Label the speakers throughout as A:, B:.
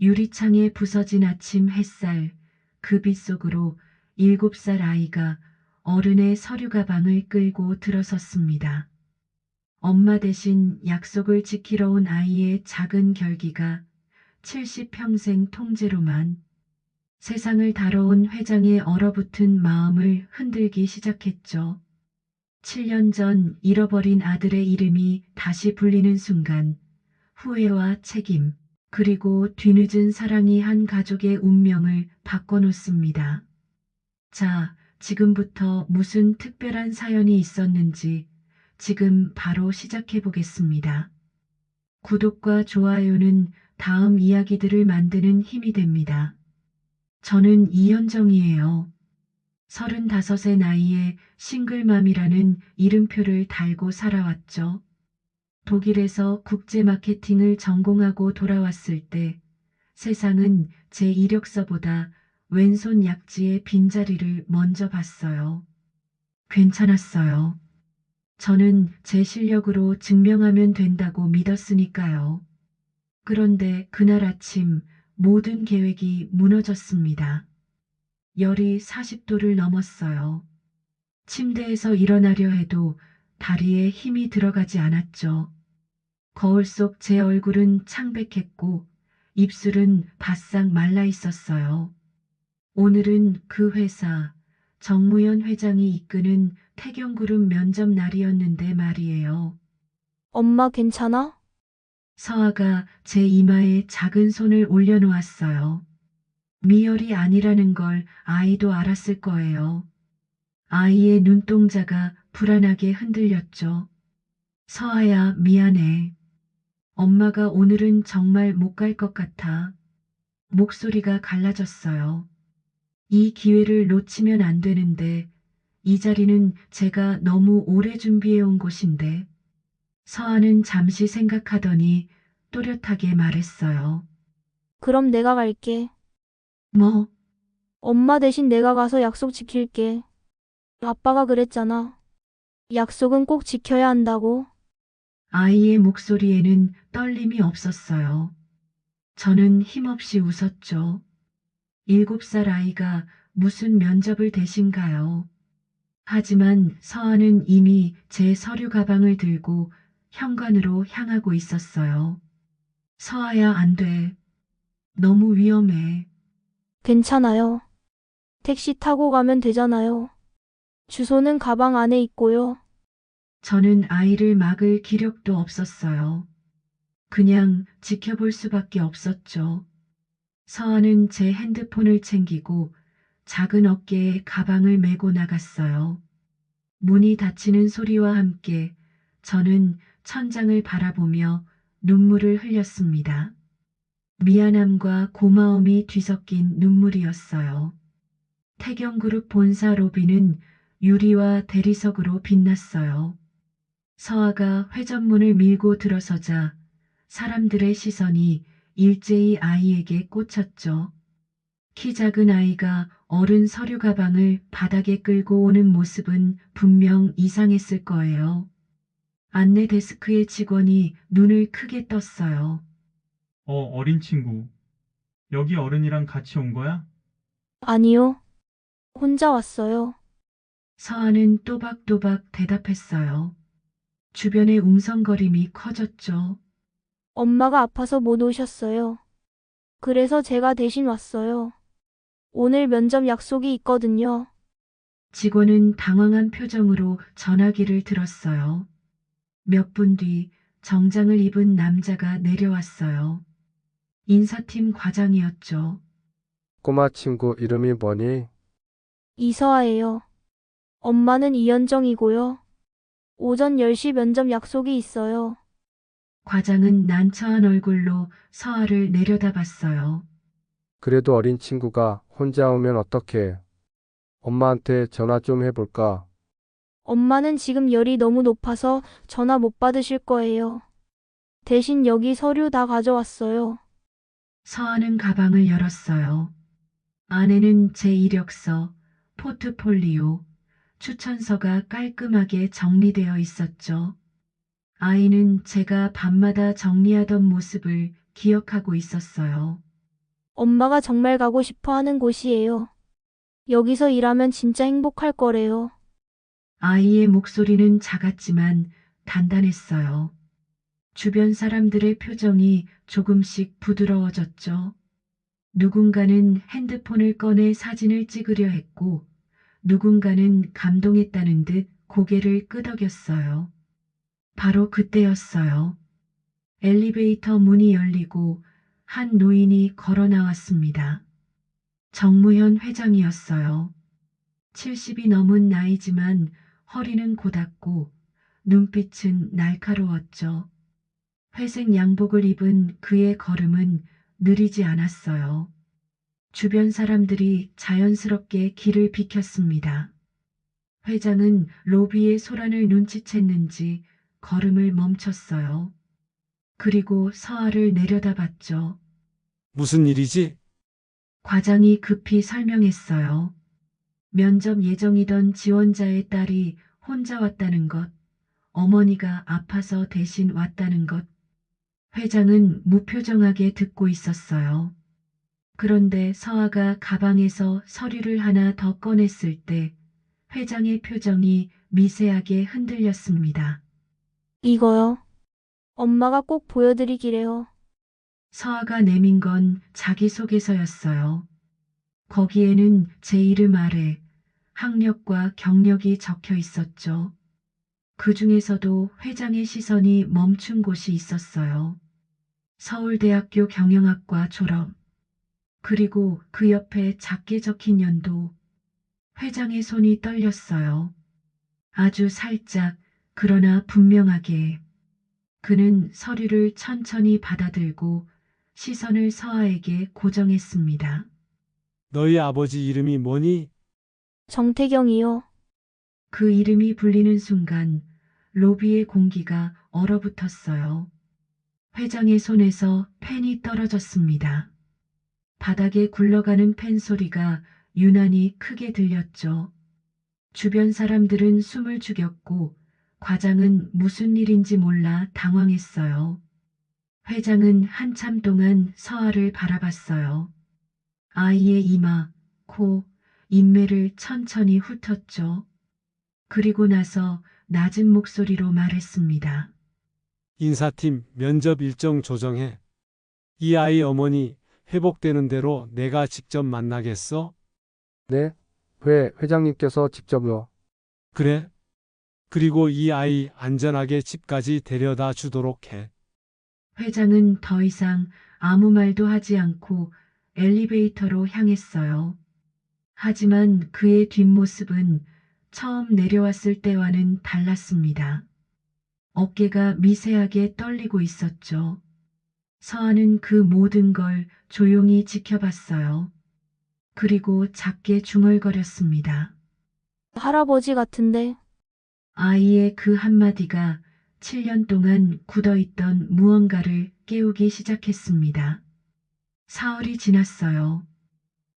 A: 유리창에 부서진 아침 햇살, 그 빛 속으로 7살 아이가 어른의 서류 가방을 끌고 들어섰습니다. 엄마 대신 약속을 지키러 온 아이의 작은 결기가 70평생 통째로만 세상을 다뤄온 회장의 얼어붙은 마음을 흔들기 시작했죠. 7년 전 잃어버린 아들의 이름이 다시 불리는 순간 후회와 책임, 그리고 뒤늦은 사랑이 한 가족의 운명을 바꿔놓습니다. 자, 지금부터 무슨 특별한 사연이 있었는지 지금 바로 시작해 보겠습니다. 구독과 좋아요는 다음 이야기들을 만드는 힘이 됩니다. 저는 이현정이에요. 35의 나이에 싱글맘이라는 이름표를 달고 살아왔죠. 독일에서 국제 마케팅을 전공하고 돌아왔을 때 세상은 제 이력서보다 왼손 약지의 빈자리를 먼저 봤어요. 괜찮았어요. 저는 제 실력으로 증명하면 된다고 믿었으니까요. 그런데 그날 아침 모든 계획이 무너졌습니다. 열이 40도를 넘었어요. 침대에서 일어나려 해도 다리에 힘이 들어가지 않았죠. 거울 속 제 얼굴은 창백했고 입술은 바싹 말라 있었어요. 오늘은 그 회사 정무연 회장이 이끄는 태경그룹 면접 날이었는데 말이에요.
B: 엄마 괜찮아?
A: 서아가 제 이마에 작은 손을 올려놓았어요. 미열이 아니라는 걸 아이도 알았을 거예요. 아이의 눈동자가 불안하게 흔들렸죠. 서아야, 미안해. 엄마가 오늘은 정말 못 갈 것 같아. 목소리가 갈라졌어요. 이 기회를 놓치면 안 되는데, 이 자리는 제가 너무 오래 준비해 온 곳인데, 서아는 잠시 생각하더니 또렷하게 말했어요.
B: 그럼 내가 갈게.
A: 뭐,
B: 엄마 대신 내가 가서 약속 지킬게. 아빠가 그랬잖아. 약속은 꼭 지켜야 한다고.
A: 아이의 목소리에는 떨림이 없었어요. 저는 힘없이 웃었죠. 7살 아이가 무슨 면접을 대신가요? 하지만 서아는 이미 제 서류 가방을 들고 현관으로 향하고 있었어요. 서아야, 안 돼. 너무 위험해.
B: 괜찮아요. 택시 타고 가면 되잖아요. 주소는 가방 안에 있고요.
A: 저는 아이를 막을 기력도 없었어요. 그냥 지켜볼 수밖에 없었죠. 서아는 제 핸드폰을 챙기고 작은 어깨에 가방을 메고 나갔어요. 문이 닫히는 소리와 함께 저는 천장을 바라보며 눈물을 흘렸습니다. 미안함과 고마움이 뒤섞인 눈물이었어요. 태경그룹 본사 로비는 유리와 대리석으로 빛났어요. 서아가 회전문을 밀고 들어서자 사람들의 시선이 일제히 아이에게 꽂혔죠. 키 작은 아이가 어른 서류 가방을 바닥에 끌고 오는 모습은 분명 이상했을 거예요. 안내 데스크의 직원이 눈을 크게 떴어요.
C: 어린 친구. 여기 어른이랑 같이 온 거야?
B: 아니요. 혼자 왔어요.
A: 서아는 또박또박 대답했어요. 주변의 웅성거림이 커졌죠.
B: 엄마가 아파서 못 오셨어요. 그래서 제가 대신 왔어요. 오늘 면접 약속이 있거든요.
A: 직원은 당황한 표정으로 전화기를 들었어요. 몇 분 뒤 정장을 입은 남자가 내려왔어요. 인사팀 과장이었죠.
D: 꼬마 친구 이름이 뭐니?
B: 이서아예요. 엄마는 이현정이고요. 오전 10시 면접 약속이 있어요.
A: 과장은 난처한 얼굴로 서아를 내려다봤어요.
D: 그래도 어린 친구가 혼자 오면 어떡해? 엄마한테 전화 좀 해볼까?
B: 엄마는 지금 열이 너무 높아서 전화 못 받으실 거예요. 대신 여기 서류 다 가져왔어요.
A: 서아는 가방을 열었어요. 안에는 제 이력서, 포트폴리오, 추천서가 깔끔하게 정리되어 있었죠. 아이는 제가 밤마다 정리하던 모습을 기억하고 있었어요.
B: 엄마가 정말 가고 싶어 하는 곳이에요. 여기서 일하면 진짜 행복할 거래요.
A: 아이의 목소리는 작았지만 단단했어요. 주변 사람들의 표정이 조금씩 부드러워졌죠. 누군가는 핸드폰을 꺼내 사진을 찍으려 했고, 누군가는 감동했다는 듯 고개를 끄덕였어요. 바로 그때였어요. 엘리베이터 문이 열리고 한 노인이 걸어 나왔습니다. 정무현 회장이었어요. 70이 넘은 나이지만 허리는 곧았고 눈빛은 날카로웠죠. 회색 양복을 입은 그의 걸음은 느리지 않았어요. 주변 사람들이 자연스럽게 길을 비켰습니다. 회장은 로비의 소란을 눈치챘는지 걸음을 멈췄어요. 그리고 서아를 내려다봤죠.
E: 무슨 일이지?
A: 과장이 급히 설명했어요. 면접 예정이던 지원자의 딸이 혼자 왔다는 것, 어머니가 아파서 대신 왔다는 것. 회장은 무표정하게 듣고 있었어요. 그런데 서아가 가방에서 서류를 하나 더 꺼냈을 때 회장의 표정이 미세하게 흔들렸습니다.
B: 이거요. 엄마가 꼭 보여드리기래요.
A: 서아가 내민 건 자기소개서였어요. 거기에는 제 이름 아래 학력과 경력이 적혀 있었죠. 그 중에서도 회장의 시선이 멈춘 곳이 있었어요. 서울대학교 경영학과 졸업. 그리고 그 옆에 작게 적힌 연도. 회장의 손이 떨렸어요. 아주 살짝, 그러나 분명하게. 그는 서류를 천천히 받아들고 시선을 서아에게 고정했습니다.
E: 너희 아버지 이름이 뭐니?
B: 정태경이요.
A: 그 이름이 불리는 순간 로비의 공기가 얼어붙었어요. 회장의 손에서 펜이 떨어졌습니다. 바닥에 굴러가는 펜 소리가 유난히 크게 들렸죠. 주변 사람들은 숨을 죽였고 과장은 무슨 일인지 몰라 당황했어요. 회장은 한참 동안 서아를 바라봤어요. 아이의 이마, 코, 인매를 천천히 훑었죠. 그리고 나서 낮은 목소리로 말했습니다.
E: 인사팀 면접 일정 조정해. 이 아이 어머니 회복되는 대로 내가 직접 만나겠어?
D: 네? 왜 회장님께서 직접요?
E: 그래? 그리고 이 아이 안전하게 집까지 데려다 주도록 해.
A: 회장은 더 이상 아무 말도 하지 않고 엘리베이터로 향했어요. 하지만 그의 뒷모습은 처음 내려왔을 때와는 달랐습니다. 어깨가 미세하게 떨리고 있었죠. 서아는 그 모든 걸 조용히 지켜봤어요. 그리고 작게 중얼거렸습니다.
B: 할아버지 같은데.
A: 아이의 그 한마디가 7년 동안 굳어있던 무언가를 깨우기 시작했습니다. 사흘이 지났어요.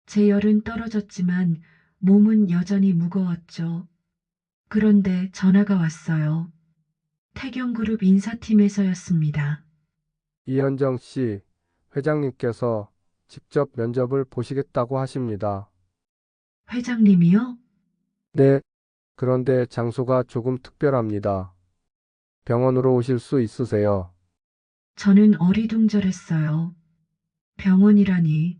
A: 제 열은 떨어졌지만 몸은 여전히 무거웠죠. 그런데 전화가 왔어요. 태경그룹 인사팀에서였습니다.
D: 이현정 씨, 회장님께서 직접 면접을 보시겠다고 하십니다.
A: 회장님이요?
D: 네, 그런데 장소가 조금 특별합니다. 병원으로 오실 수 있으세요?
A: 저는 어리둥절했어요. 병원이라니.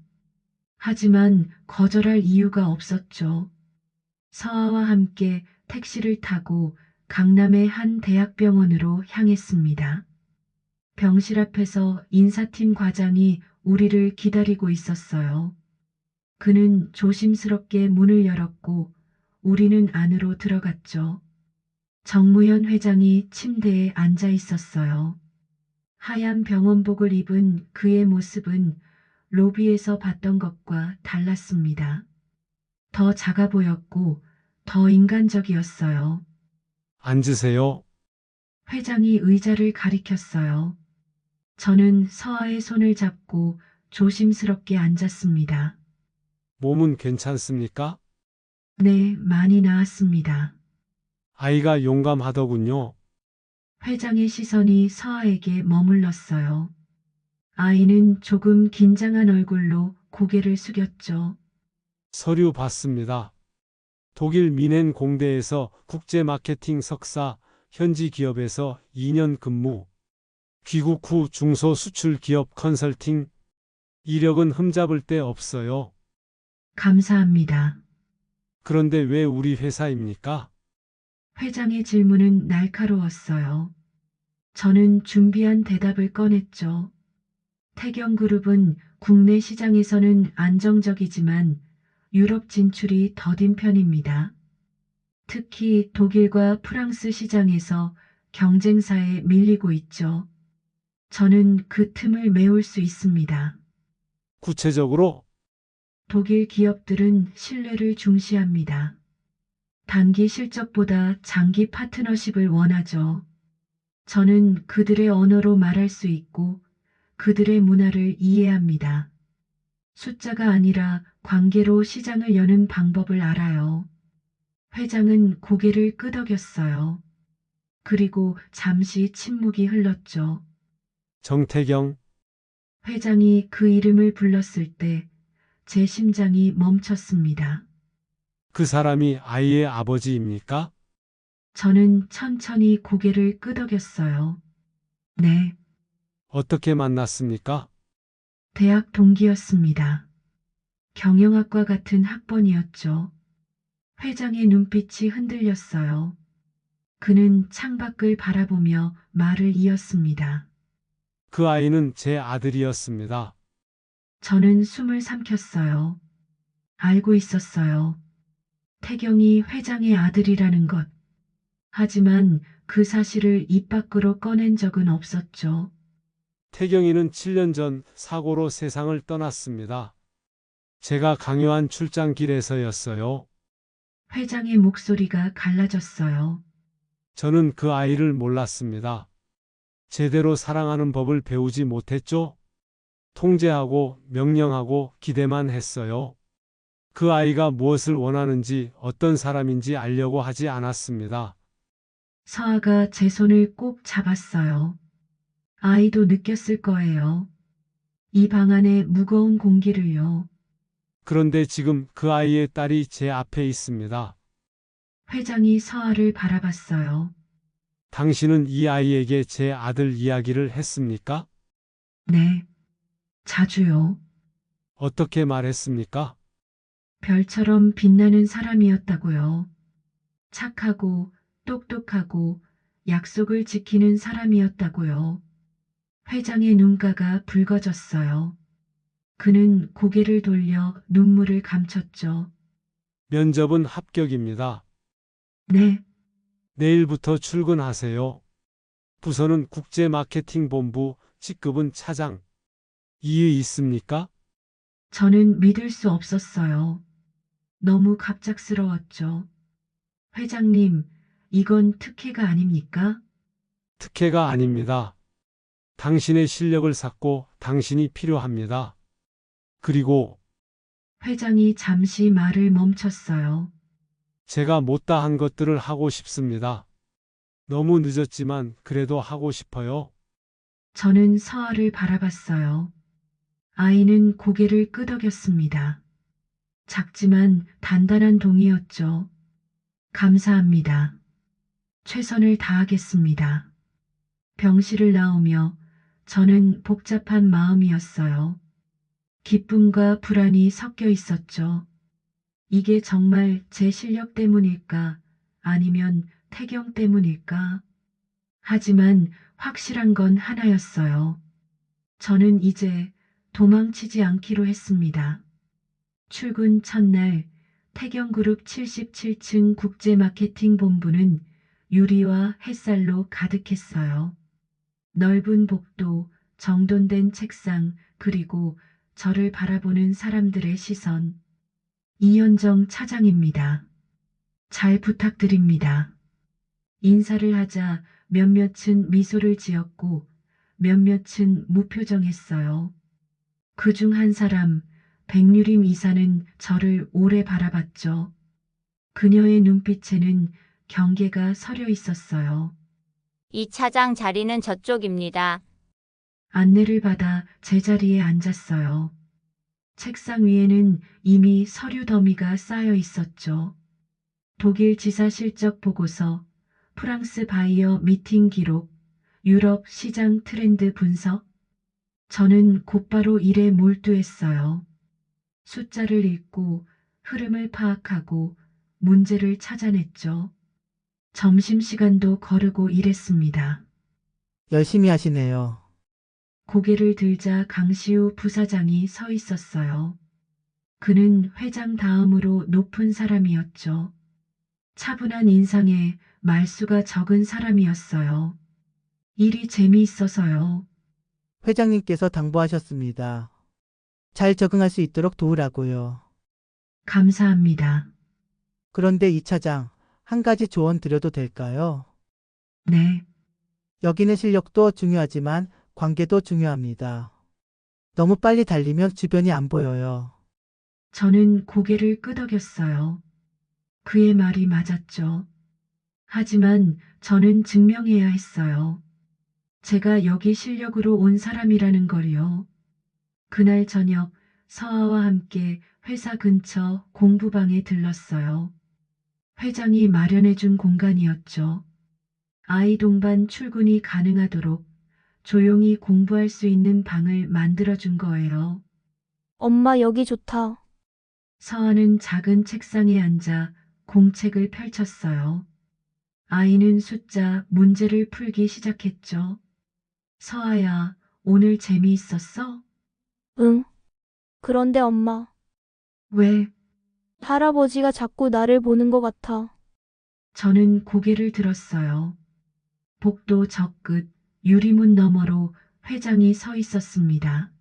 A: 하지만 거절할 이유가 없었죠. 서아와 함께 택시를 타고 강남의 한 대학병원으로 향했습니다. 병실 앞에서 인사팀 과장이 우리를 기다리고 있었어요. 그는 조심스럽게 문을 열었고 우리는 안으로 들어갔죠. 정무현 회장이 침대에 앉아 있었어요. 하얀 병원복을 입은 그의 모습은 로비에서 봤던 것과 달랐습니다. 더 작아 보였고 더 인간적이었어요.
E: 앉으세요.
A: 회장이 의자를 가리켰어요. 저는 서아의 손을 잡고 조심스럽게 앉았습니다.
E: 몸은 괜찮습니까?
A: 네, 많이 나았습니다.
E: 아이가 용감하더군요.
A: 회장의 시선이 서아에게 머물렀어요. 아이는 조금 긴장한 얼굴로 고개를 숙였죠.
E: 서류 받습니다. 독일 미넨 공대에서 국제 마케팅 석사, 현지 기업에서 2년 근무. 귀국 후 중소수출 기업 컨설팅. 이력은 흠잡을 데 없어요.
A: 감사합니다.
E: 그런데 왜 우리 회사입니까?
A: 회장의 질문은 날카로웠어요. 저는 준비한 대답을 꺼냈죠. 태경그룹은 국내 시장에서는 안정적이지만 유럽 진출이 더딘 편입니다. 특히 독일과 프랑스 시장에서 경쟁사에 밀리고 있죠. 저는 그 틈을 메울 수 있습니다.
E: 구체적으로
A: 독일 기업들은 신뢰를 중시합니다. 단기 실적보다 장기 파트너십을 원하죠. 저는 그들의 언어로 말할 수 있고 그들의 문화를 이해합니다. 숫자가 아니라 관계로 시장을 여는 방법을 알아요. 회장은 고개를 끄덕였어요. 그리고 잠시 침묵이 흘렀죠.
E: 정태경,
A: 회장이 그 이름을 불렀을 때 제 심장이 멈췄습니다.
E: 그 사람이 아이의 아버지입니까?
A: 저는 천천히 고개를 끄덕였어요. 네,
E: 어떻게 만났습니까?
A: 대학 동기였습니다. 경영학과 같은 학번이었죠. 회장의 눈빛이 흔들렸어요. 그는 창밖을 바라보며 말을 이었습니다.
E: 그 아이는 제 아들이었습니다.
A: 저는 숨을 삼켰어요. 알고 있었어요. 태경이 회장의 아들이라는 것. 하지만 그 사실을 입 밖으로 꺼낸 적은 없었죠.
E: 태경이는 7년 전 사고로 세상을 떠났습니다. 제가 강요한 출장길에서였어요.
A: 회장의 목소리가 갈라졌어요.
E: 저는 그 아이를 몰랐습니다. 제대로 사랑하는 법을 배우지 못했죠? 통제하고 명령하고 기대만 했어요. 그 아이가 무엇을 원하는지 어떤 사람인지 알려고 하지 않았습니다.
A: 서아가 제 손을 꼭 잡았어요. 아이도 느꼈을 거예요. 이 방 안에 무거운 공기를요.
E: 그런데 지금 그 아이의 딸이 제 앞에 있습니다.
A: 회장이 서아를 바라봤어요.
E: 당신은 이 아이에게 제 아들 이야기를 했습니까?
A: 네, 자주요.
E: 어떻게 말했습니까?
A: 별처럼 빛나는 사람이었다고요. 착하고 똑똑하고 약속을 지키는 사람이었다고요. 회장의 눈가가 붉어졌어요. 그는 고개를 돌려 눈물을 감췄죠.
E: 면접은 합격입니다.
A: 네,
E: 내일부터 출근하세요. 부서는 국제마케팅본부, 직급은 차장. 이유 있습니까?
A: 저는 믿을 수 없었어요. 너무 갑작스러웠죠. 회장님, 이건 특혜가 아닙니까?
E: 특혜가 아닙니다. 당신의 실력을 쌓고 당신이 필요합니다. 그리고
A: 회장이 잠시 말을 멈췄어요.
E: 제가 못다 한 것들을 하고 싶습니다. 너무 늦었지만 그래도 하고 싶어요.
A: 저는 서아를 바라봤어요. 아이는 고개를 끄덕였습니다. 작지만 단단한 동의였죠. 감사합니다. 최선을 다하겠습니다. 병실을 나오며 저는 복잡한 마음이었어요. 기쁨과 불안이 섞여 있었죠. 이게 정말 제 실력 때문일까? 아니면 태경 때문일까? 하지만 확실한 건 하나였어요. 저는 이제 도망치지 않기로 했습니다. 출근 첫날 태경그룹 77층 국제마케팅본부는 유리와 햇살로 가득했어요. 넓은 복도, 정돈된 책상, 그리고 저를 바라보는 사람들의 시선. 이현정 차장입니다. 잘 부탁드립니다. 인사를 하자 몇몇은 미소를 지었고 몇몇은 무표정했어요. 그중 한 사람, 백유림 이사는 저를 오래 바라봤죠. 그녀의 눈빛에는 경계가 서려 있었어요.
F: 이 차장 자리는 저쪽입니다.
A: 안내를 받아 제자리에 앉았어요. 책상 위에는 이미 서류 더미가 쌓여 있었죠. 독일 지사 실적 보고서, 프랑스 바이어 미팅 기록, 유럽 시장 트렌드 분석. 저는 곧바로 일에 몰두했어요. 숫자를 읽고 흐름을 파악하고 문제를 찾아냈죠. 점심시간도 거르고 일했습니다.
F: 열심히 하시네요.
A: 고개를 들자 강시우 부사장이 서 있었어요. 그는 회장 다음으로 높은 사람이었죠. 차분한 인상에 말수가 적은 사람이었어요. 일이 재미있어서요.
F: 회장님께서 당부하셨습니다. 잘 적응할 수 있도록 도우라고요.
A: 감사합니다.
F: 그런데 이 차장, 한 가지 조언 드려도 될까요?
A: 네,
F: 여기는 실력도 중요하지만 관계도 중요합니다. 너무 빨리 달리면 주변이 안 보여요.
A: 저는 고개를 끄덕였어요. 그의 말이 맞았죠. 하지만 저는 증명해야 했어요. 제가 여기 실력으로 온 사람이라는 걸요. 그날 저녁 서아와 함께 회사 근처 공부방에 들렀어요. 회장이 마련해준 공간이었죠. 아이 동반 출근이 가능하도록 조용히 공부할 수 있는 방을 만들어준 거예요.
B: 엄마 여기 좋다.
A: 서아는 작은 책상에 앉아 공책을 펼쳤어요. 아이는 숫자 문제를 풀기 시작했죠. 서아야, 오늘 재미있었어?
B: 응. 그런데 엄마,
A: 왜?
B: 할아버지가 자꾸 나를 보는 것 같아.
A: 저는 고개를 들었어요. 복도 저 끝 유리문 너머로 회장이 서 있었습니다.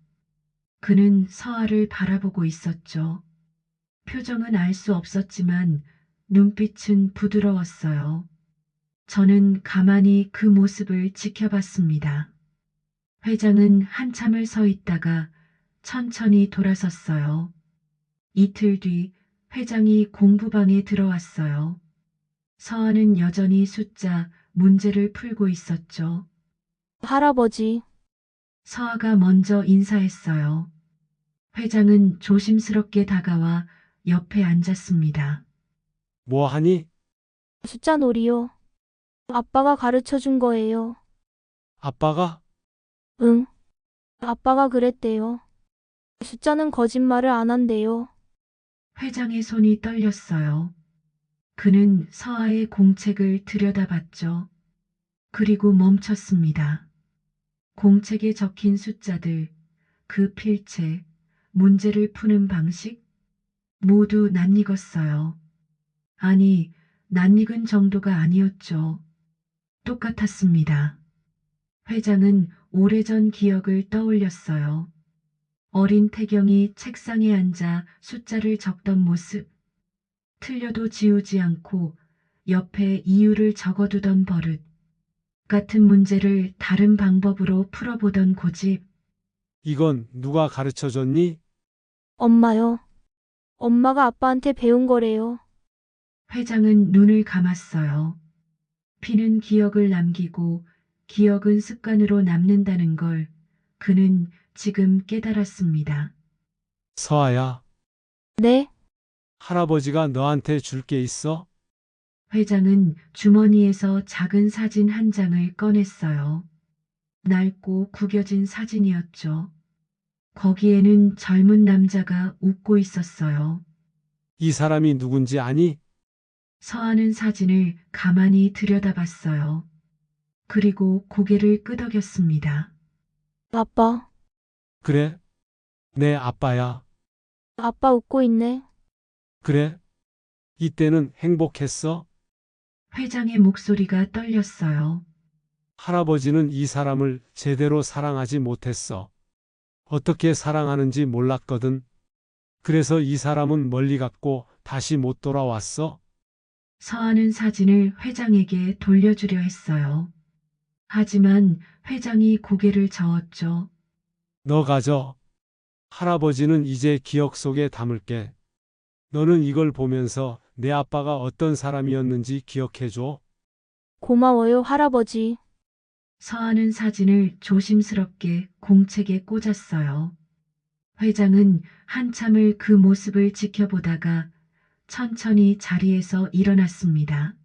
A: 그는 서아를 바라보고 있었죠. 표정은 알 수 없었지만 눈빛은 부드러웠어요. 저는 가만히 그 모습을 지켜봤습니다. 회장은 한참을 서 있다가 천천히 돌아섰어요. 이틀 뒤 회장이 공부방에 들어왔어요. 서아는 여전히 숫자 문제를 풀고 있었죠.
B: 할아버지,
A: 서아가 먼저 인사했어요. 회장은 조심스럽게 다가와 옆에 앉았습니다.
E: 뭐 하니?
B: 숫자 놀이요. 아빠가 가르쳐 준 거예요.
E: 아빠가?
B: 응. 아빠가 그랬대요. 숫자는 거짓말을 안 한대요.
A: 회장의 손이 떨렸어요. 그는 서아의 공책을 들여다봤죠. 그리고 멈췄습니다. 공책에 적힌 숫자들, 그 필체, 문제를 푸는 방식, 모두 낯익었어요. 아니, 낯익은 정도가 아니었죠. 똑같았습니다. 회장은 오래전 기억을 떠올렸어요. 어린 태경이 책상에 앉아 숫자를 적던 모습, 틀려도 지우지 않고 옆에 이유를 적어두던 버릇, 같은 문제를 다른 방법으로 풀어보던 고집.
E: 이건 누가 가르쳐 줬니?
B: 엄마요. 엄마가 아빠한테 배운 거래요.
A: 회장은 눈을 감았어요. 피는 기억을 남기고 기억은 습관으로 남는다는 걸 그는 지금 깨달았습니다.
E: 서아야,
B: 네?
E: 할아버지가 너한테 줄 게 있어?
A: 회장은 주머니에서 작은 사진 한 장을 꺼냈어요. 낡고 구겨진 사진이었죠. 거기에는 젊은 남자가 웃고 있었어요.
E: 이 사람이 누군지 아니?
A: 서하는 사진을 가만히 들여다봤어요. 그리고 고개를 끄덕였습니다.
B: 아빠.
E: 그래? 내 아빠야.
B: 아빠 웃고 있네.
E: 그래? 이때는 행복했어?
A: 회장의 목소리가 떨렸어요.
E: 할아버지는 이 사람을 제대로 사랑하지 못했어. 어떻게 사랑하는지 몰랐거든. 그래서 이 사람은 멀리 갔고 다시 못 돌아왔어.
A: 서하는 사진을 회장에게 돌려주려 했어요. 하지만 회장이 고개를 저었죠.
E: 너 가져. 할아버지는 이제 기억 속에 담을게. 너는 이걸 보면서 내 아빠가 어떤 사람이었는지 기억해줘.
B: 고마워요, 할아버지.
A: 서하는 사진을 조심스럽게 공책에 꽂았어요. 회장은 한참을 그 모습을 지켜보다가 천천히 자리에서 일어났습니다.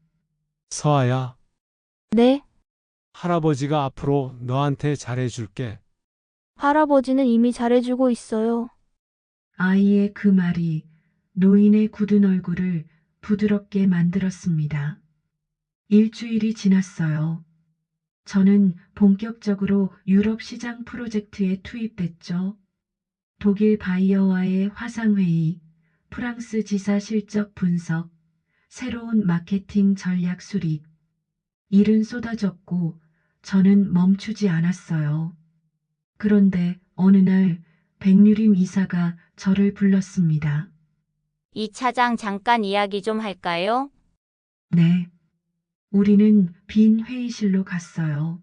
E: 서아야,
B: 네,
E: 할아버지가 앞으로 너한테 잘해줄게.
B: 할아버지는 이미 잘해주고 있어요.
A: 아이의 그 말이 노인의 굳은 얼굴을 부드럽게 만들었습니다. 일주일이 지났어요. 저는 본격적으로 유럽 시장 프로젝트에 투입됐죠. 독일 바이어와의 화상회의, 프랑스 지사 실적 분석, 새로운 마케팅 전략 수립. 일은 쏟아졌고 저는 멈추지 않았어요. 그런데 어느 날 백유림 이사가 저를 불렀습니다.
G: 이 차장 잠깐 이야기 좀 할까요?
A: 네. 우리는 빈 회의실로 갔어요.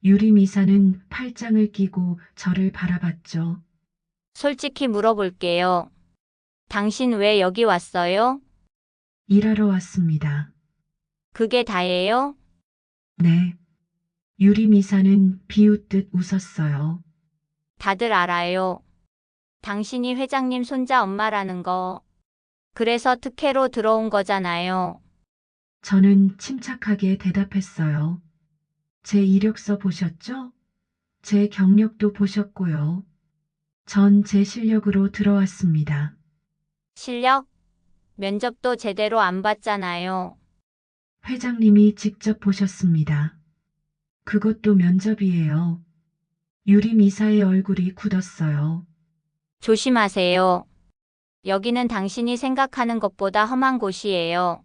A: 유림 이사는 팔짱을 끼고 저를 바라봤죠.
G: 솔직히 물어볼게요. 당신 왜 여기 왔어요?
A: 일하러 왔습니다.
G: 그게 다예요?
A: 네. 유림 이사는 비웃듯 웃었어요.
G: 다들 알아요. 당신이 회장님 손자 엄마라는 거. 그래서 특혜로 들어온 거잖아요.
A: 저는 침착하게 대답했어요. 제 이력서 보셨죠? 제 경력도 보셨고요. 전 제 실력으로 들어왔습니다.
G: 실력? 면접도 제대로 안 봤잖아요.
A: 회장님이 직접 보셨습니다. 그것도 면접이에요. 유림 이사의 얼굴이 굳었어요.
G: 조심하세요. 여기는 당신이 생각하는 것보다 험한 곳이에요.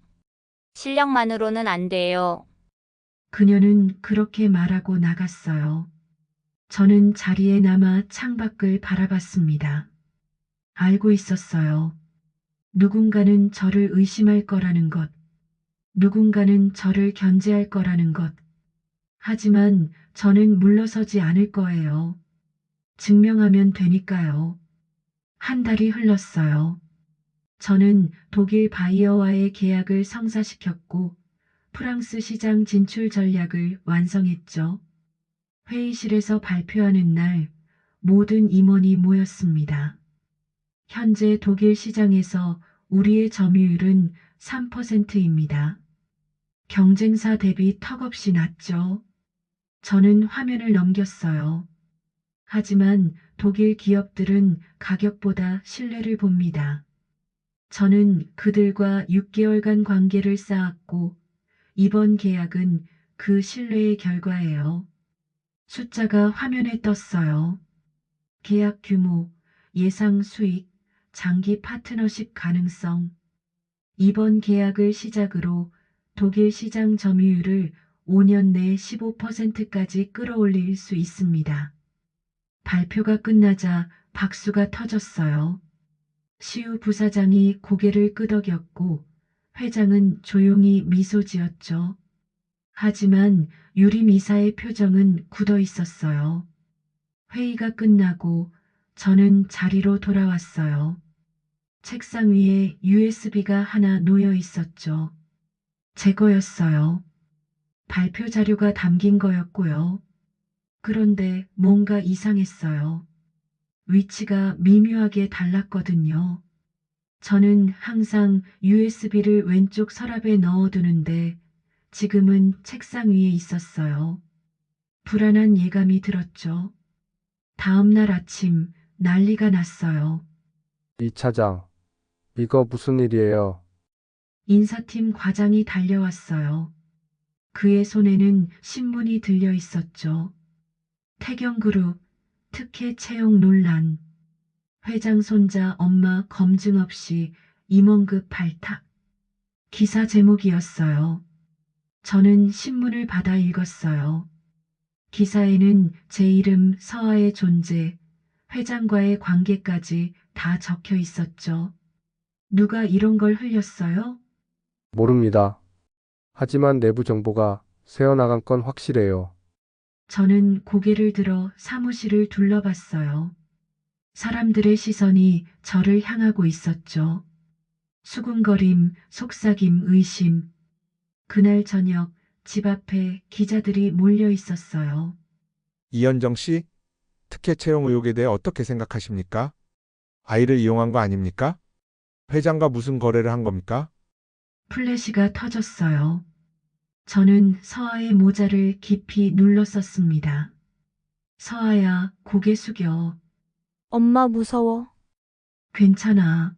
G: 실력만으로는 안 돼요.
A: 그녀는 그렇게 말하고 나갔어요. 저는 자리에 남아 창밖을 바라봤습니다. 알고 있었어요. 누군가는 저를 의심할 거라는 것. 누군가는 저를 견제할 거라는 것. 하지만 저는 물러서지 않을 거예요. 증명하면 되니까요. 한 달이 흘렀어요. 저는 독일 바이어와의 계약을 성사시켰고 프랑스 시장 진출 전략을 완성했죠. 회의실에서 발표하는 날 모든 임원이 모였습니다. 현재 독일 시장에서 우리의 점유율은 3%입니다. 경쟁사 대비 턱없이 낮죠. 저는 화면을 넘겼어요. 하지만 독일 기업들은 가격보다 신뢰를 봅니다. 저는 그들과 6개월간 관계를 쌓았고 이번 계약은 그 신뢰의 결과예요. 숫자가 화면에 떴어요. 계약 규모, 예상 수익, 장기 파트너십 가능성. 이번 계약을 시작으로 독일 시장 점유율을 5년 내 15%까지 끌어올릴 수 있습니다. 발표가 끝나자 박수가 터졌어요. 시우 부사장이 고개를 끄덕였고 회장은 조용히 미소 지었죠. 하지만 유림 이사의 표정은 굳어 있었어요. 회의가 끝나고 저는 자리로 돌아왔어요. 책상 위에 USB가 하나 놓여 있었죠. 제 거였어요. 발표 자료가 담긴 거였고요. 그런데 뭔가 이상했어요. 위치가 미묘하게 달랐거든요. 저는 항상 USB를 왼쪽 서랍에 넣어두는데 지금은 책상 위에 있었어요. 불안한 예감이 들었죠. 다음 날 아침 난리가 났어요.
D: 이 차장, 이거 무슨 일이에요?
A: 인사팀 과장이 달려왔어요. 그의 손에는 신문이 들려 있었죠. 태경그룹 특혜 채용 논란. 회장 손자 엄마 검증 없이 임원급 발탁. 기사 제목이었어요. 저는 신문을 받아 읽었어요. 기사에는 제 이름 서하의 존재, 회장과의 관계까지 다 적혀 있었죠. 누가 이런 걸 흘렸어요?
D: 모릅니다. 하지만 내부 정보가 새어나간 건 확실해요.
A: 저는 고개를 들어 사무실을 둘러봤어요. 사람들의 시선이 저를 향하고 있었죠. 수군거림, 속삭임, 의심. 그날 저녁 집 앞에 기자들이 몰려 있었어요.
H: 이현정 씨, 특혜 채용 의혹에 대해 어떻게 생각하십니까? 아이를 이용한 거 아닙니까? 회장과 무슨 거래를 한 겁니까?
A: 플래시가 터졌어요. 저는 서아의 모자를 깊이 눌렀었습니다. 서아야, 고개 숙여.
B: 엄마 무서워.
A: 괜찮아.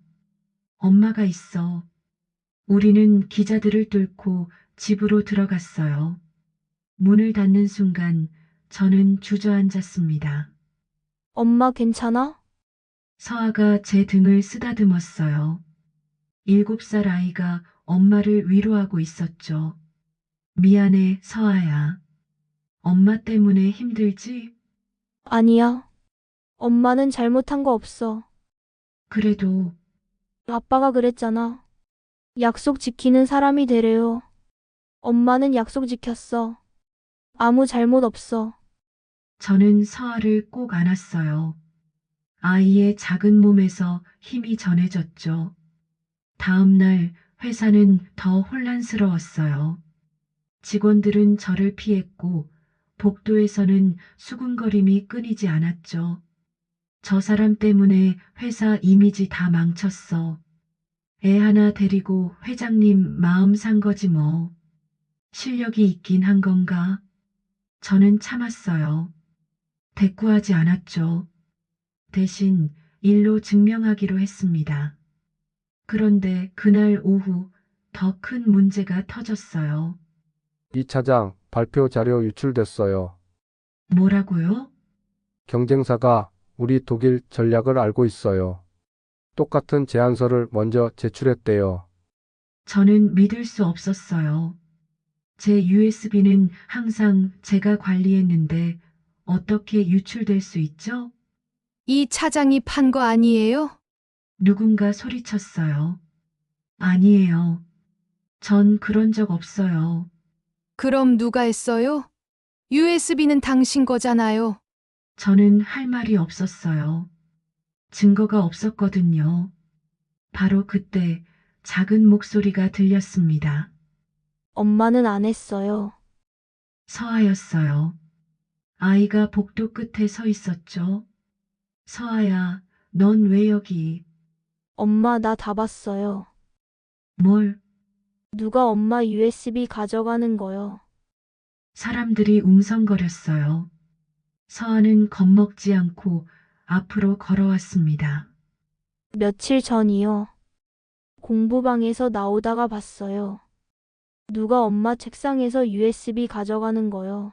A: 엄마가 있어. 우리는 기자들을 뚫고 집으로 들어갔어요. 문을 닫는 순간 저는 주저앉았습니다.
B: 엄마 괜찮아?
A: 서아가 제 등을 쓰다듬었어요. 7살 아이가 엄마를 위로하고 있었죠. 미안해, 서아야. 엄마 때문에 힘들지?
B: 아니야. 엄마는 잘못한 거 없어.
A: 그래도
B: 아빠가 그랬잖아. 약속 지키는 사람이 되래요. 엄마는 약속 지켰어. 아무 잘못 없어.
A: 저는 서아를 꼭 안았어요. 아이의 작은 몸에서 힘이 전해졌죠. 다음 날 회사는 더 혼란스러웠어요. 직원들은 저를 피했고 복도에서는 수군거림이 끊이지 않았죠. 저 사람 때문에 회사 이미지 다 망쳤어. 애 하나 데리고 회장님 마음 산 거지 뭐. 실력이 있긴 한 건가? 저는 참았어요. 대꾸하지 않았죠. 대신 일로 증명하기로 했습니다. 그런데 그날 오후 더 큰 문제가 터졌어요.
D: 이 차장 발표 자료 유출됐어요.
A: 뭐라고요?
D: 경쟁사가 우리 독일 전략을 알고 있어요. 똑같은 제안서를 먼저 제출했대요.
A: 저는 믿을 수 없었어요. 제 USB는 항상 제가 관리했는데 어떻게 유출될 수 있죠?
I: 이 차장이 판 거 아니에요?
A: 누군가 소리쳤어요. 아니에요. 전 그런 적 없어요.
I: 그럼 누가 했어요? USB는 당신 거잖아요.
A: 저는 할 말이 없었어요. 증거가 없었거든요. 바로 그때 작은 목소리가 들렸습니다.
B: 엄마는 안 했어요.
A: 서아였어요. 아이가 복도 끝에 서 있었죠. 서아야, 넌 왜 여기?
B: 엄마 나 다 봤어요.
A: 뭘?
B: 누가 엄마 USB 가져가는 거요.
A: 사람들이 웅성거렸어요. 서아는 겁먹지 않고 앞으로 걸어왔습니다.
B: 며칠 전이요. 공부방에서 나오다가 봤어요. 누가 엄마 책상에서 USB 가져가는 거요.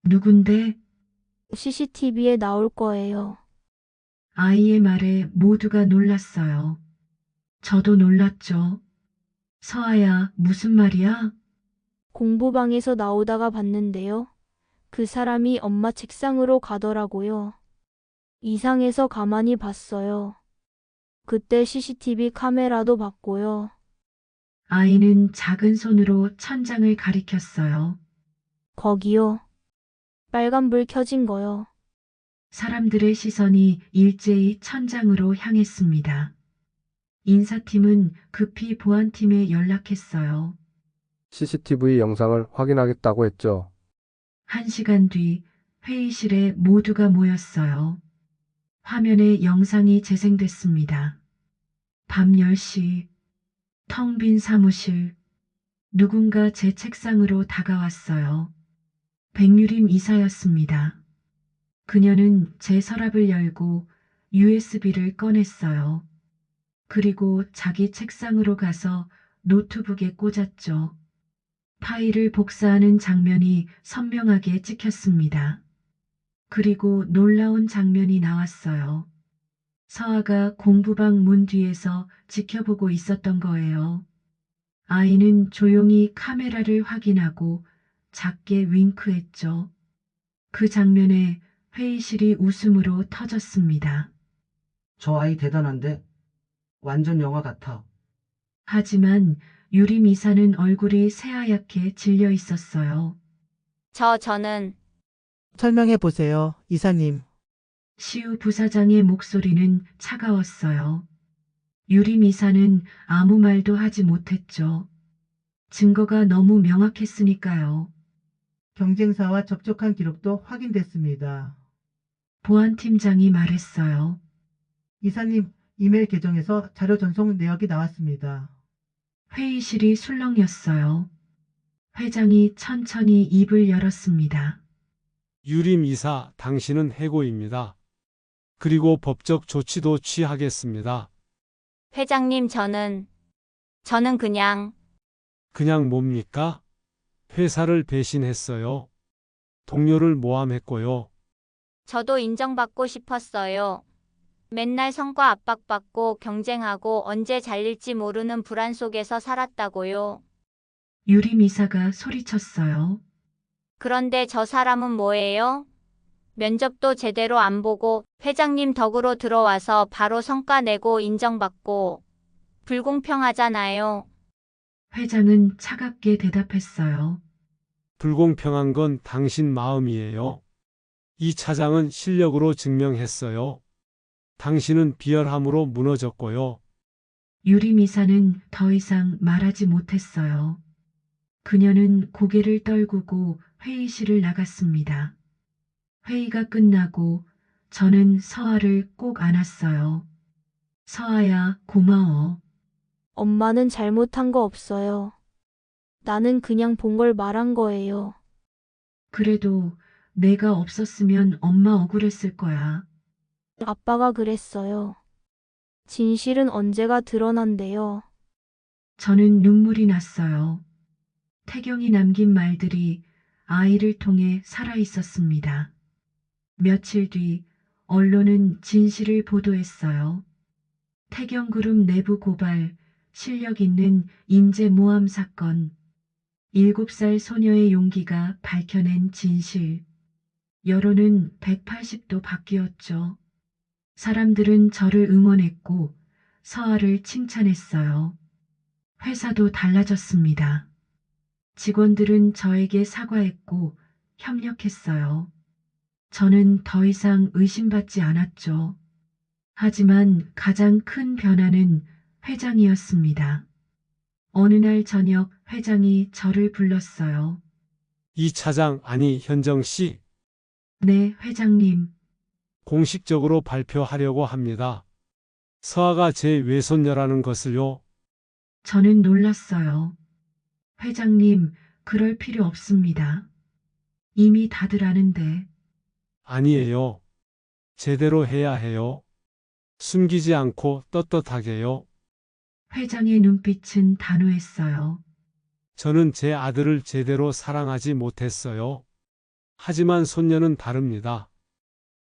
A: 누군데?
B: CCTV에 나올 거예요.
A: 아이의 말에 모두가 놀랐어요. 저도 놀랐죠. 서아야, 무슨 말이야?
B: 공부방에서 나오다가 봤는데요. 그 사람이 엄마 책상으로 가더라고요. 이상해서 가만히 봤어요. 그때 CCTV 카메라도 봤고요.
A: 아이는 작은 손으로 천장을 가리켰어요.
B: 거기요. 빨간불 켜진 거요.
A: 사람들의 시선이 일제히 천장으로 향했습니다. 인사팀은 급히 보안팀에 연락했어요.
D: CCTV 영상을 확인하겠다고 했죠.
A: 1시간 뒤 회의실에 모두가 모였어요. 화면에 영상이 재생됐습니다. 밤 10시, 텅 빈 사무실, 누군가 제 책상으로 다가왔어요. 백유림 이사였습니다. 그녀는 제 서랍을 열고 USB를 꺼냈어요. 그리고 자기 책상으로 가서 노트북에 꽂았죠. 파일을 복사하는 장면이 선명하게 찍혔습니다. 그리고 놀라운 장면이 나왔어요. 서아가 공부방 문 뒤에서 지켜보고 있었던 거예요. 아이는 조용히 카메라를 확인하고 작게 윙크했죠. 그 장면에 회의실이 웃음으로 터졌습니다.
J: 저 아이 대단한데? 완전 영화 같아.
A: 하지만 유림 이사는 얼굴이 새하얗게 질려 있었어요.
G: 저는
F: 설명해 보세요, 이사님.
A: 시우 부사장의 목소리는 차가웠어요. 유림 이사는 아무 말도 하지 못했죠. 증거가 너무 명확했으니까요.
F: 경쟁사와 접촉한 기록도 확인됐습니다.
A: 보안팀장이 말했어요.
F: 이사님, 이메일 계정에서 자료 전송 내역이 나왔습니다.
A: 회의실이 술렁였어요. 회장이 천천히 입을 열었습니다.
E: 유림 이사, 당신은 해고입니다. 그리고 법적 조치도 취하겠습니다.
G: 회장님, 저는
E: 그냥 뭡니까? 회사를 배신했어요. 동료를 모함했고요.
G: 저도 인정받고 싶었어요. 맨날 성과 압박받고 경쟁하고 언제 잘릴지 모르는 불안 속에서 살았다고요.
A: 유림 이사가 소리쳤어요.
G: 그런데 저 사람은 뭐예요? 면접도 제대로 안 보고 회장님 덕으로 들어와서 바로 성과 내고 인정받고 불공평하잖아요.
A: 회장은 차갑게 대답했어요.
E: 불공평한 건 당신 마음이에요. 이 차장은 실력으로 증명했어요. 당신은 비열함으로 무너졌고요.
A: 유림 이사는 더 이상 말하지 못했어요. 그녀는 고개를 떨구고 회의실을 나갔습니다. 회의가 끝나고 저는 서아를 꼭 안았어요. 서아야, 고마워.
B: 엄마는 잘못한 거 없어요. 나는 그냥 본 걸 말한 거예요.
A: 그래도 내가 없었으면 엄마 억울했을 거야.
B: 아빠가 그랬어요. 진실은 언제가 드러난대요.
A: 저는 눈물이 났어요. 태경이 남긴 말들이 아이를 통해 살아 있었습니다. 며칠 뒤 언론은 진실을 보도했어요. 태경그룹 내부 고발, 실력 있는 인재 모함 사건, 7살 소녀의 용기가 밝혀낸 진실. 여론은 180도 바뀌었죠. 사람들은 저를 응원했고 서아를 칭찬했어요. 회사도 달라졌습니다. 직원들은 저에게 사과했고 협력했어요. 저는 더 이상 의심받지 않았죠. 하지만 가장 큰 변화는 회장이었습니다. 어느 날 저녁 회장이 저를 불렀어요.
E: 이 차장, 아니 현정 씨,
A: 네, 회장님.
E: 공식적으로 발표하려고 합니다. 서아가 제 외손녀라는 것을요.
A: 저는 놀랐어요. 회장님, 그럴 필요 없습니다. 이미 다들 아는데.
E: 아니에요. 제대로 해야 해요. 숨기지 않고 떳떳하게요.
A: 회장의 눈빛은 단호했어요.
E: 저는 제 아들을 제대로 사랑하지 못했어요. 하지만 손녀는 다릅니다.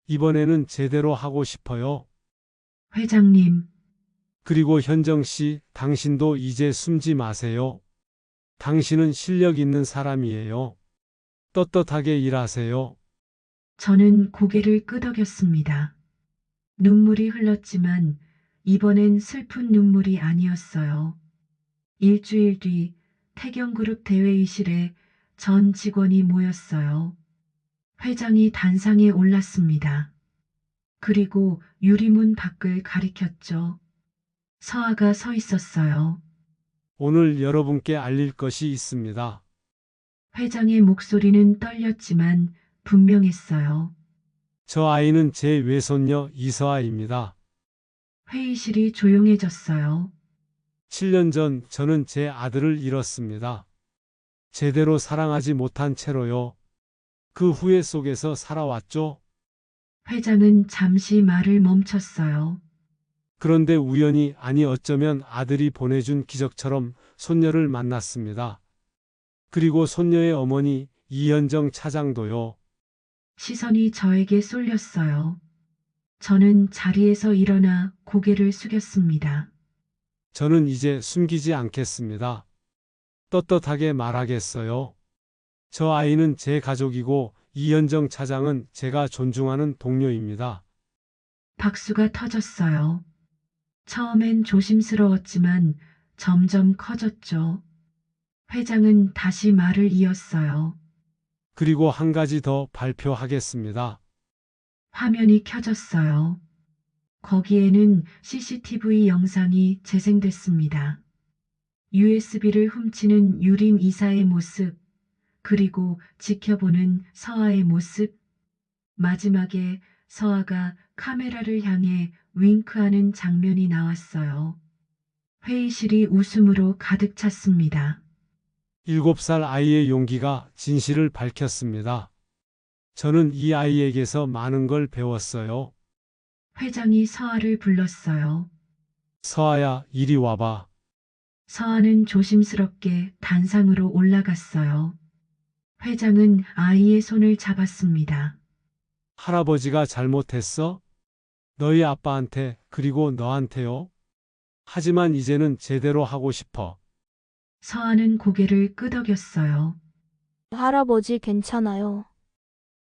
E: 이번에는 제대로 하고 싶어요.
A: 회장님,
E: 그리고 현정 씨, 당신도 이제 숨지 마세요. 당신은 실력 있는 사람이에요. 떳떳하게 일하세요.
A: 저는 고개를 끄덕였습니다. 눈물이 흘렀지만 이번엔 슬픈 눈물이 아니었어요. 일주일 뒤 태경그룹 대회의실에 전 직원이 모였어요. 회장이 단상에 올랐습니다. 그리고 유리문 밖을 가리켰죠. 서아가 서 있었어요.
E: 오늘 여러분께 알릴 것이 있습니다.
A: 회장의 목소리는 떨렸지만 분명했어요.
E: 저 아이는 제 외손녀 이서아입니다.
A: 회의실이 조용해졌어요.
E: 7년 전 저는 제 아들을 잃었습니다. 제대로 사랑하지 못한 채로요. 그 후회 속에서 살아왔죠.
A: 회장은 잠시 말을 멈췄어요.
E: 그런데 우연히, 아니 어쩌면 아들이 보내준 기적처럼 손녀를 만났습니다. 그리고 손녀의 어머니 이현정 차장도요.
A: 시선이 저에게 쏠렸어요. 저는 자리에서 일어나 고개를 숙였습니다.
E: 저는 이제 숨기지 않겠습니다. 떳떳하게 말하겠어요. 저 아이는 제 가족이고 이현정 차장은 제가 존중하는 동료입니다.
A: 박수가 터졌어요. 처음엔 조심스러웠지만 점점 커졌죠. 회장은 다시 말을 이었어요.
E: 그리고 한 가지 더 발표하겠습니다.
A: 화면이 켜졌어요. 거기에는 CCTV 영상이 재생됐습니다. USB를 훔치는 유림 이사의 모습, 그리고 지켜보는 서아의 모습. 마지막에 서아가 카메라를 향해 윙크하는 장면이 나왔어요. 회의실이 웃음으로 가득 찼습니다.
E: 7살 아이의 용기가 진실을 밝혔습니다. 저는 이 아이에게서 많은 걸 배웠어요.
A: 회장이 서아를 불렀어요.
E: 서아야, 이리 와봐.
A: 서아는 조심스럽게 단상으로 올라갔어요. 회장은 아이의 손을 잡았습니다.
E: 할아버지가 잘못했어? 너희 아빠한테, 그리고 너한테요? 하지만 이제는 제대로 하고 싶어.
A: 서아는 고개를 끄덕였어요.
B: 할아버지 괜찮아요.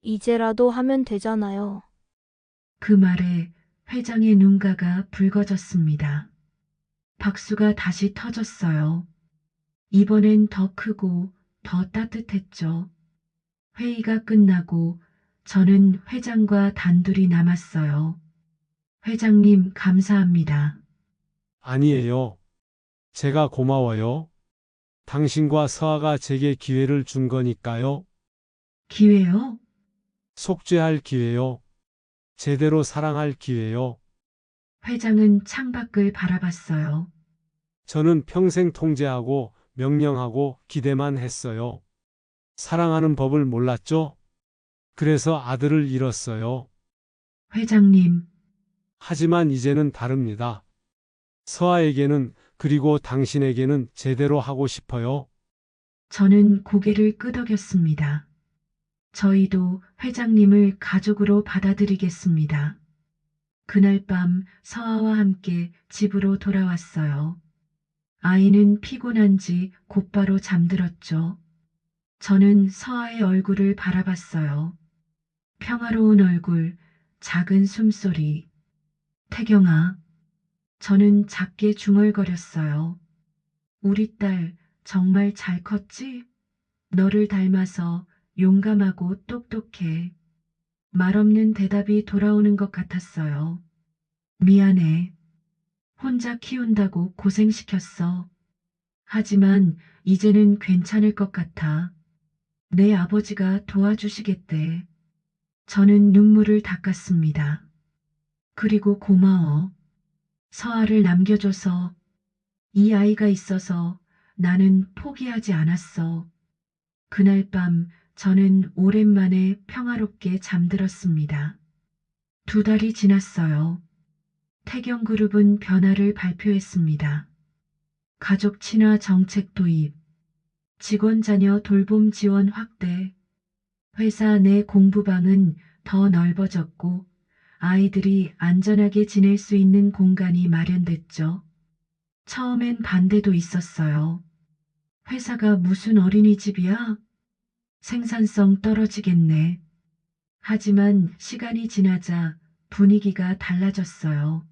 B: 이제라도 하면 되잖아요.
A: 그 말에 회장의 눈가가 붉어졌습니다. 박수가 다시 터졌어요. 이번엔 더 크고 더 따뜻했죠. 회의가 끝나고 저는 회장과 단둘이 남았어요. 회장님, 감사합니다.
E: 아니에요. 제가 고마워요. 당신과 서아가 제게 기회를 준 거니까요.
A: 기회요?
E: 속죄할 기회요. 제대로 사랑할 기회요.
A: 회장은 창밖을 바라봤어요.
E: 저는 평생 통제하고 명령하고 기대만 했어요. 사랑하는 법을 몰랐죠? 그래서 아들을 잃었어요.
A: 회장님,
E: 하지만 이제는 다릅니다. 서아에게는, 그리고 당신에게는 제대로 하고 싶어요.
A: 저는 고개를 끄덕였습니다. 저희도 회장님을 가족으로 받아들이겠습니다. 그날 밤 서아와 함께 집으로 돌아왔어요. 아이는 피곤한지 곧바로 잠들었죠. 저는 서아의 얼굴을 바라봤어요. 평화로운 얼굴, 작은 숨소리. 태경아. 저는 작게 중얼거렸어요. 우리 딸 정말 잘 컸지? 너를 닮아서 용감하고 똑똑해. 말없는 대답이 돌아오는 것 같았어요. 미안해. 혼자 키운다고 고생시켰어. 하지만 이제는 괜찮을 것 같아. 내 아버지가 도와주시겠대. 저는 눈물을 닦았습니다. 그리고 고마워. 서아를 남겨줘서. 이 아이가 있어서 나는 포기하지 않았어. 그날 밤 저는 오랜만에 평화롭게 잠들었습니다. 2달이 지났어요. 태경그룹은 변화를 발표했습니다. 가족 친화 정책 도입, 직원 자녀 돌봄 지원 확대, 회사 내 공부방은 더 넓어졌고 아이들이 안전하게 지낼 수 있는 공간이 마련됐죠. 처음엔 반대도 있었어요. 회사가 무슨 어린이집이야? 생산성 떨어지겠네. 하지만 시간이 지나자 분위기가 달라졌어요.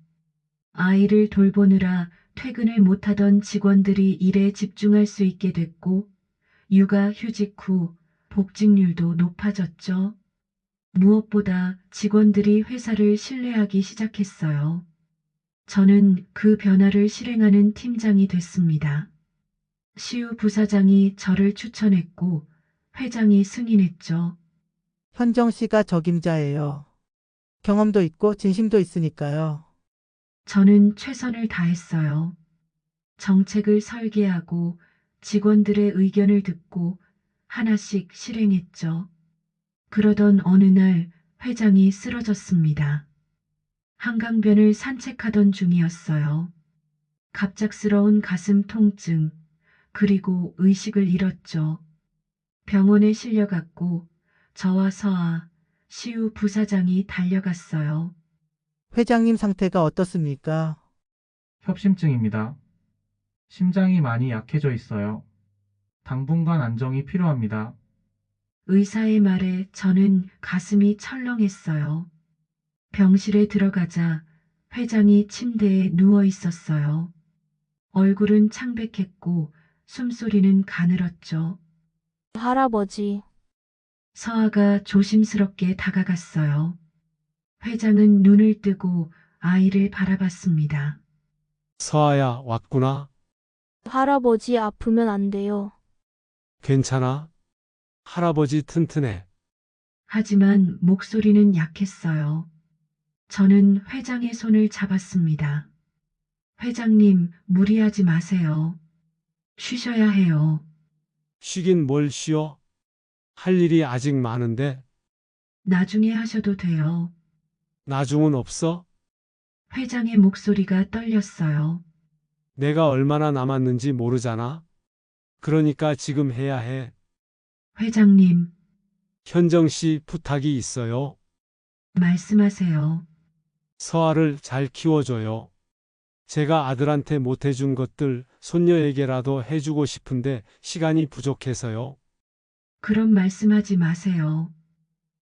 A: 아이를 돌보느라 퇴근을 못하던 직원들이 일에 집중할 수 있게 됐고, 육아 휴직 후 복직률도 높아졌죠. 무엇보다 직원들이 회사를 신뢰하기 시작했어요. 저는 그 변화를 실행하는 팀장이 됐습니다. 시우 부사장이 저를 추천했고, 회장이 승인했죠.
F: 현정 씨가 적임자예요. 경험도 있고 진심도 있으니까요.
A: 저는 최선을 다했어요. 정책을 설계하고 직원들의 의견을 듣고 하나씩 실행했죠. 그러던 어느 날 회장이 쓰러졌습니다. 한강변을 산책하던 중이었어요. 갑작스러운 가슴 통증, 그리고 의식을 잃었죠. 병원에 실려갔고 저와 서아, 시우 부사장이 달려갔어요.
F: 회장님 상태가 어떻습니까?
C: 협심증입니다. 심장이 많이 약해져 있어요. 당분간 안정이 필요합니다.
A: 의사의 말에 저는 가슴이 철렁했어요. 병실에 들어가자 회장이 침대에 누워 있었어요. 얼굴은 창백했고 숨소리는 가늘었죠.
B: 할아버지,
A: 서아가 조심스럽게 다가갔어요. 회장은 눈을 뜨고 아이를 바라봤습니다.
E: 서아야, 왔구나.
B: 할아버지 아프면 안 돼요.
E: 괜찮아? 할아버지 튼튼해.
A: 하지만 목소리는 약했어요. 저는 회장의 손을 잡았습니다. 회장님, 무리하지 마세요. 쉬셔야 해요.
E: 쉬긴 뭘 쉬어? 할 일이 아직 많은데
A: 나중에 하셔도 돼요.
E: 나중은 없어?
A: 회장의 목소리가 떨렸어요.
E: 내가 얼마나 남았는지 모르잖아. 그러니까 지금 해야 해.
A: 회장님,
E: 현정 씨 부탁이 있어요.
A: 말씀하세요.
E: 서아를 잘 키워줘요. 제가 아들한테 못 해준 것들 손녀에게라도 해주고 싶은데 시간이 부족해서요.
A: 그런 말씀하지 마세요.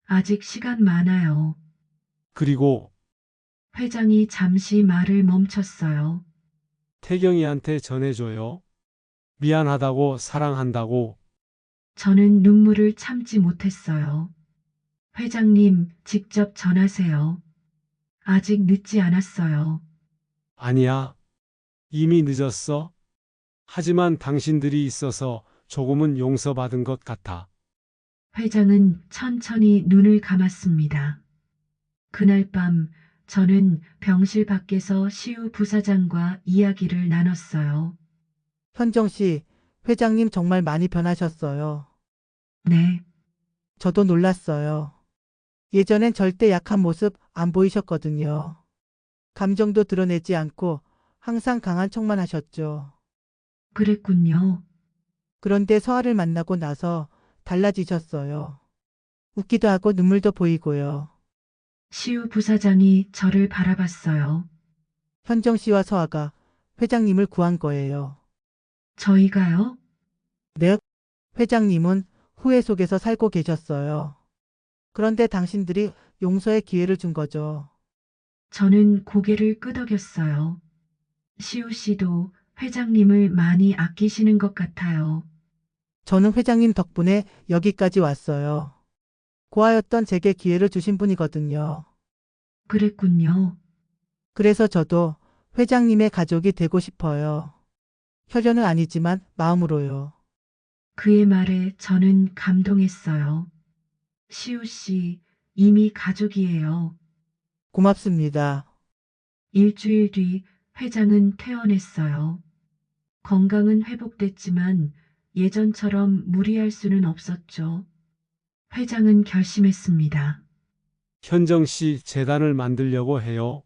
A: 아직 시간 많아요.
E: 그리고
A: 회장이 잠시 말을 멈췄어요.
E: 태경이한테 전해줘요. 미안하다고 사랑한다고.
A: 저는 눈물을 참지 못했어요. 회장님, 직접 전하세요. 아직 늦지 않았어요.
E: 아니야. 이미 늦었어. 하지만 당신들이 있어서 조금은 용서받은 것 같아.
A: 회장은 천천히 눈을 감았습니다. 그날 밤 저는 병실 밖에서 시우 부사장과 이야기를 나눴어요.
F: 현정 씨, 회장님 정말 많이 변하셨어요.
A: 네,
F: 저도 놀랐어요. 예전엔 절대 약한 모습 안 보이셨거든요. 감정도 드러내지 않고 항상 강한 척만 하셨죠.
A: 그랬군요.
F: 그런데 서아를 만나고 나서 달라지셨어요. 웃기도 하고 눈물도 보이고요.
A: 시우 부사장이 저를 바라봤어요.
F: 현정 씨와 서아가 회장님을 구한 거예요.
A: 저희가요?
F: 네, 회장님은 후회 속에서 살고 계셨어요. 그런데 당신들이 용서의 기회를 준 거죠.
A: 저는 고개를 끄덕였어요. 시우 씨도 회장님을 많이 아끼시는 것 같아요.
F: 저는 회장님 덕분에 여기까지 왔어요. 고아였던 제게 기회를 주신 분이거든요.
A: 그랬군요.
F: 그래서 저도 회장님의 가족이 되고 싶어요. 혈연은 아니지만 마음으로요.
A: 그의 말에 저는 감동했어요. 시우 씨, 이미 가족이에요.
F: 고맙습니다.
A: 일주일 뒤 회장은 퇴원했어요. 건강은 회복됐지만 예전처럼 무리할 수는 없었죠. 회장은 결심했습니다.
E: 현정 씨 재단을 만들려고 해요.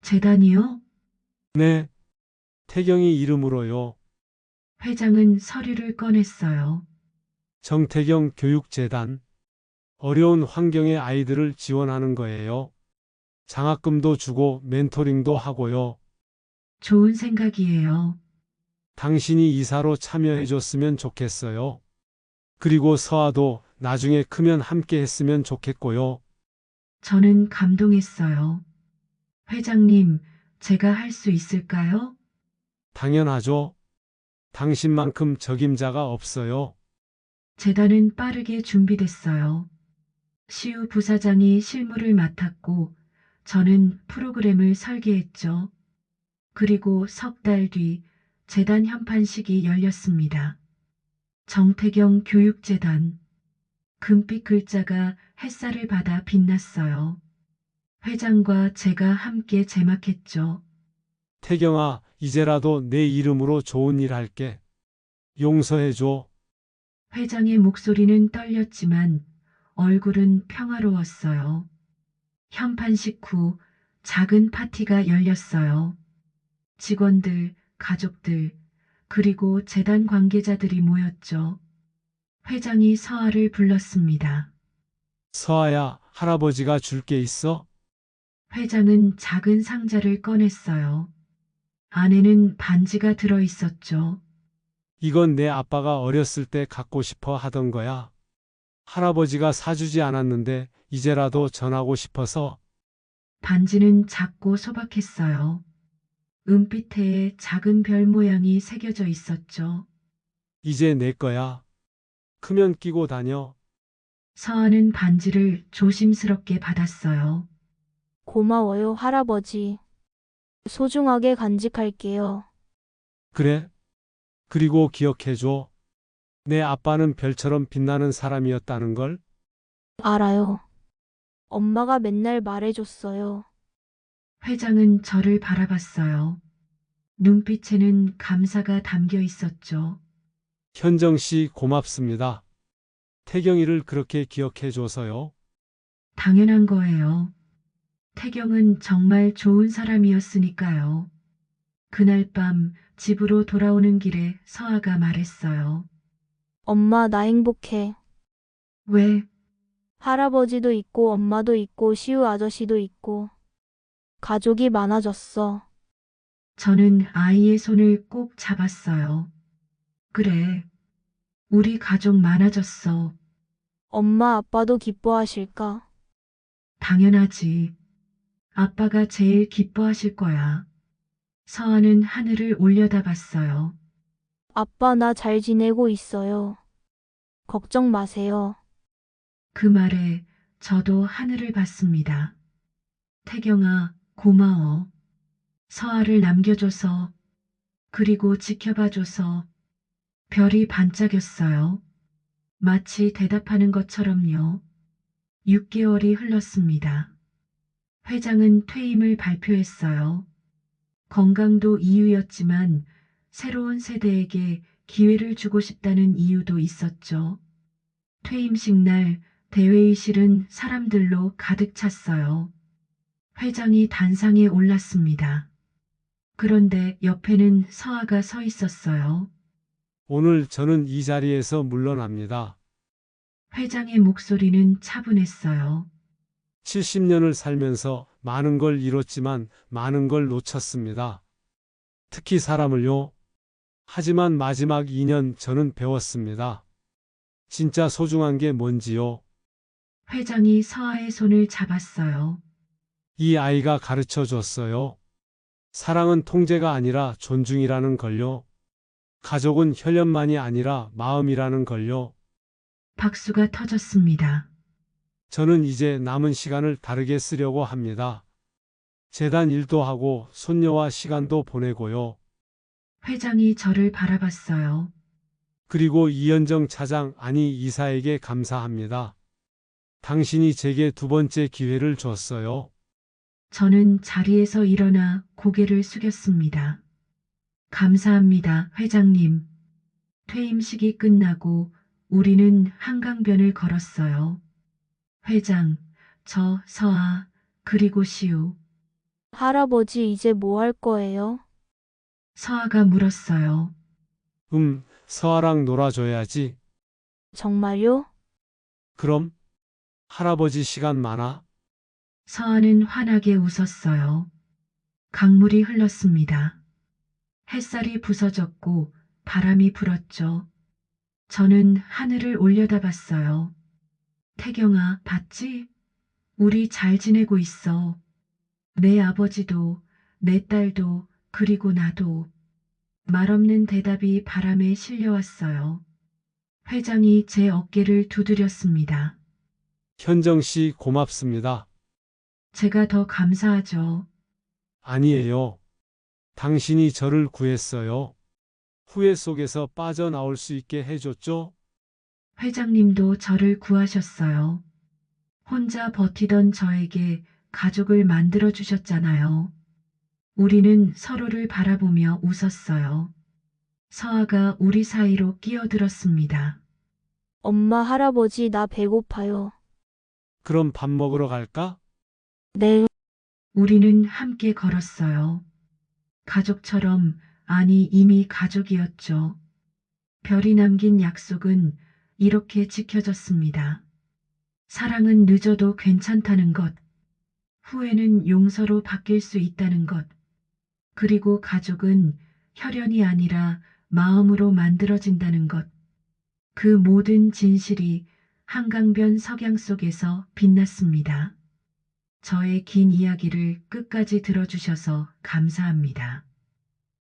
A: 재단이요?
E: 네. 태경이 이름으로요.
A: 회장은 서류를 꺼냈어요.
E: 정태경 교육재단. 어려운 환경의 아이들을 지원하는 거예요. 장학금도 주고 멘토링도 하고요.
A: 좋은 생각이에요.
E: 당신이 이사로 참여해줬으면 좋겠어요. 그리고 서아도 나중에 크면 함께 했으면 좋겠고요.
A: 저는 감동했어요. 회장님, 제가 할 수 있을까요?
E: 당연하죠. 당신만큼 적임자가 없어요.
A: 재단은 빠르게 준비됐어요. 시우 부사장이 실무를 맡았고 저는 프로그램을 설계했죠. 그리고 석 달 뒤 재단 현판식이 열렸습니다. 정태경 교육재단. 금빛 글자가 햇살을 받아 빛났어요. 회장과 제가 함께 제막했죠.
E: 태경아, 이제라도 내 이름으로 좋은 일 할게. 용서해줘.
A: 회장의 목소리는 떨렸지만 얼굴은 평화로웠어요. 현판식 후 작은 파티가 열렸어요. 직원들, 가족들, 그리고 재단 관계자들이 모였죠. 회장이 서아를 불렀습니다.
E: 서아야, 할아버지가 줄 게 있어?
A: 회장은 작은 상자를 꺼냈어요. 안에는 반지가 들어 있었죠.
E: 이건 내 아빠가 어렸을 때 갖고 싶어 하던 거야. 할아버지가 사주지 않았는데 이제라도 전하고 싶어서.
A: 반지는 작고 소박했어요. 은빛에 작은 별 모양이 새겨져 있었죠.
E: 이제 내 거야. 크면 끼고 다녀.
A: 서아는 반지를 조심스럽게 받았어요.
B: 고마워요, 할아버지. 소중하게 간직할게요.
E: 그래? 그리고 기억해줘. 내 아빠는 별처럼 빛나는 사람이었다는 걸.
B: 알아요. 엄마가 맨날 말해줬어요.
A: 회장은 저를 바라봤어요. 눈빛에는 감사가 담겨 있었죠.
E: 현정 씨 고맙습니다. 태경이를 그렇게 기억해줘서요.
A: 당연한 거예요. 태경은 정말 좋은 사람이었으니까요. 그날 밤 집으로 돌아오는 길에 서아가 말했어요.
B: 엄마, 나 행복해.
A: 왜?
B: 할아버지도 있고 엄마도 있고 시우 아저씨도 있고 가족이 많아졌어.
A: 저는 아이의 손을 꼭 잡았어요. 그래. 우리 가족 많아졌어.
B: 엄마, 아빠도 기뻐하실까?
A: 당연하지. 아빠가 제일 기뻐하실 거야. 서아는 하늘을 올려다봤어요.
B: 아빠, 나 잘 지내고 있어요. 걱정 마세요.
A: 그 말에 저도 하늘을 봤습니다. 태경아, 고마워. 서아를 남겨줘서, 그리고 지켜봐줘서 별이 반짝였어요. 마치 대답하는 것처럼요. 6개월이 흘렀습니다. 회장은 퇴임을 발표했어요. 건강도 이유였지만 새로운 세대에게 기회를 주고 싶다는 이유도 있었죠. 퇴임식 날 대회의실은 사람들로 가득 찼어요. 회장이 단상에 올랐습니다. 그런데 옆에는 서아가 서 있었어요.
E: 오늘 저는 이 자리에서 물러납니다.
A: 회장의 목소리는 차분했어요.
E: 70년을 살면서 많은 걸 이뤘지만 많은 걸 놓쳤습니다. 특히 사람을요. 하지만 마지막 2년 저는 배웠습니다. 진짜 소중한 게 뭔지요.
A: 회장이 서아의 손을 잡았어요.
E: 이 아이가 가르쳐 줬어요. 사랑은 통제가 아니라 존중이라는 걸요. 가족은 혈연만이 아니라 마음이라는 걸요.
A: 박수가 터졌습니다.
E: 저는 이제 남은 시간을 다르게 쓰려고 합니다. 재단 일도 하고 손녀와 시간도 보내고요.
A: 회장이 저를 바라봤어요.
E: 그리고 이현정 차장 아니 이사에게 감사합니다. 당신이 제게 두 번째 기회를 줬어요.
A: 저는 자리에서 일어나 고개를 숙였습니다. 감사합니다, 회장님. 퇴임식이 끝나고 우리는 한강변을 걸었어요. 회장, 저, 서아, 그리고 시우.
B: 할아버지, 이제 뭐 할 거예요?
A: 서아가 물었어요.
E: 서아랑 놀아줘야지.
B: 정말요?
E: 그럼 할아버지 시간 많아?
A: 서아는 환하게 웃었어요. 강물이 흘렀습니다. 햇살이 부서졌고 바람이 불었죠. 저는 하늘을 올려다봤어요. 태경아, 봤지? 우리 잘 지내고 있어. 내 아버지도, 내 딸도, 그리고 나도. 말없는 대답이 바람에 실려왔어요. 회장이 제 어깨를 두드렸습니다.
E: 현정 씨 고맙습니다.
A: 제가 더 감사하죠.
E: 아니에요. 당신이 저를 구했어요. 후회 속에서 빠져나올 수 있게 해줬죠?
A: 회장님도 저를 구하셨어요. 혼자 버티던 저에게 가족을 만들어 주셨잖아요. 우리는 서로를 바라보며 웃었어요. 서아가 우리 사이로 끼어들었습니다.
B: 엄마, 할아버지, 나 배고파요.
E: 그럼 밥 먹으러 갈까?
B: 네.
A: 우리는 함께 걸었어요. 가족처럼, 아니 이미 가족이었죠. 별이 남긴 약속은 이렇게 지켜졌습니다. 사랑은 늦어도 괜찮다는 것, 후회는 용서로 바뀔 수 있다는 것, 그리고 가족은 혈연이 아니라 마음으로 만들어진다는 것. 그 모든 진실이 한강변 석양 속에서 빛났습니다. 저의 긴 이야기를 끝까지 들어주셔서 감사합니다.